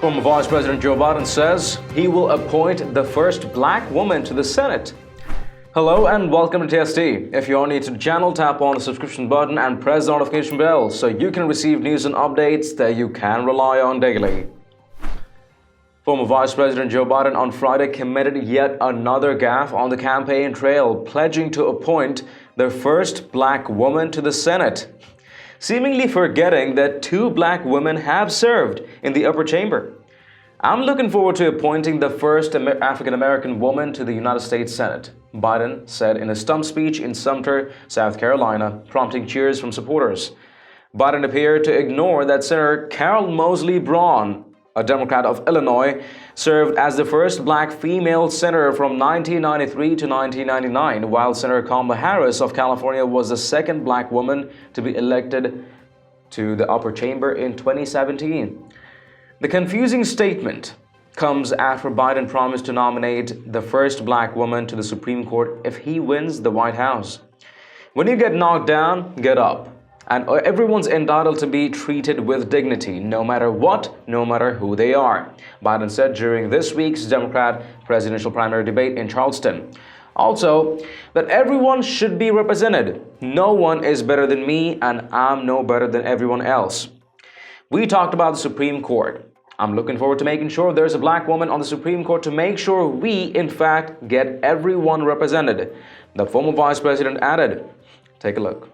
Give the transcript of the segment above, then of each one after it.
Former Vice President Joe Biden says he will appoint the first black woman to the Senate. Hello and welcome to TST. If you're new to the channel, tap on the subscription button and press the notification bell so you can receive news and updates that you can rely on daily. Former Vice President Joe Biden on Friday committed yet another gaffe on the campaign trail, pledging to appoint the first black woman to the Senate, seemingly forgetting that 2 black women have served in the upper chamber. I'm looking forward to appointing the first African-American woman to the United States Senate, Biden said in a stump speech in Sumter, South Carolina, prompting cheers from supporters. Biden appeared to ignore that Senator Carol Moseley Braun, a Democrat of Illinois, served as the first black female senator from 1993 to 1999, while Senator Kamala Harris of California was the second black woman to be elected to the upper chamber in 2017. The confusing statement comes after Biden promised to nominate the first black woman to the Supreme Court if he wins the White House. When you get knocked down, get up. And everyone's entitled to be treated with dignity, no matter what, no matter who they are, Biden said during this week's Democrat presidential primary debate in Charleston. Also, that everyone should be represented. No one is better than me, and I'm no better than everyone else. We talked about the Supreme Court. I'm looking forward to making sure there's a black woman on the Supreme Court to make sure we, in fact, get everyone represented, the former vice president added. Take a look.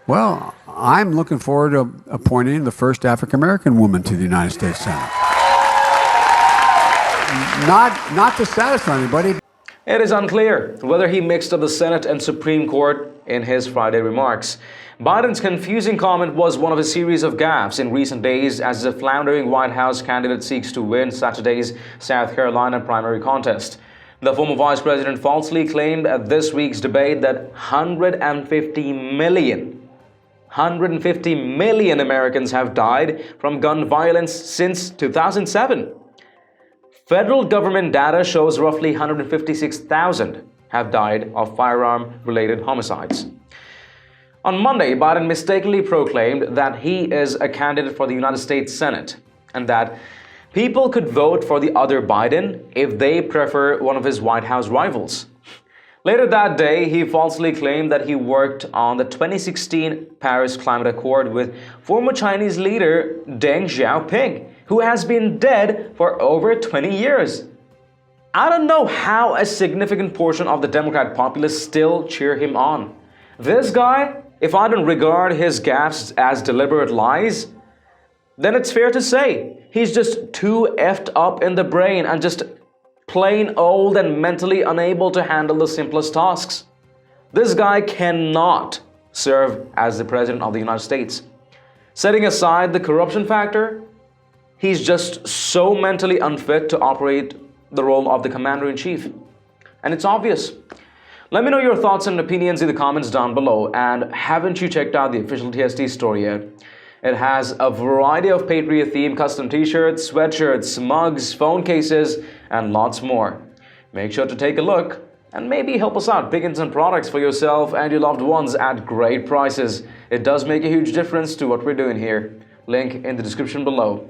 Well, I'm looking forward to appointing the first African-American woman to the United States Senate. Not to satisfy anybody. It is unclear whether he mixed up the Senate and Supreme Court in his Friday remarks. Biden's confusing comment was one of a series of gaffes in recent days as the floundering White House candidate seeks to win Saturday's South Carolina primary contest. The former vice president falsely claimed at this week's debate that 150 million Americans have died from gun violence since 2007. Federal government data shows roughly 156,000 have died of firearm-related homicides. On Monday, Biden mistakenly proclaimed that he is a candidate for the United States Senate and that people could vote for the other Biden if they prefer one of his White House rivals. Later that day, he falsely claimed that he worked on the 2016 Paris Climate Accord with former Chinese leader Deng Xiaoping, who has been dead for over 20 years. I don't know how a significant portion of the Democrat populace still cheer him on. This guy, if I don't regard his gaffes as deliberate lies, then it's fair to say he's just too effed up in the brain and just plain old and mentally unable to handle the simplest tasks. This guy cannot serve as the President of the United States. Setting aside the corruption factor, he's just so mentally unfit to operate the role of the Commander-in-Chief. And it's obvious. Let me know your thoughts and opinions in the comments down below. And haven't you checked out the official TST store yet? It has a variety of Patriot-themed custom t-shirts, sweatshirts, mugs, phone cases, and lots more. Make sure to take a look and maybe help us out picking some products for yourself and your loved ones at great prices. It does make a huge difference to what we're doing here. Link in the description below.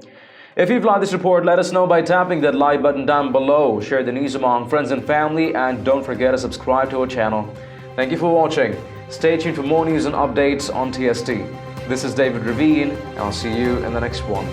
If you've liked this report, let us know by tapping that like button down below. Share the news among friends and family, and don't forget to subscribe to our channel. Thank you for watching. Stay tuned for more news and updates on TST. This is David Ravine, and I'll see you in the next one.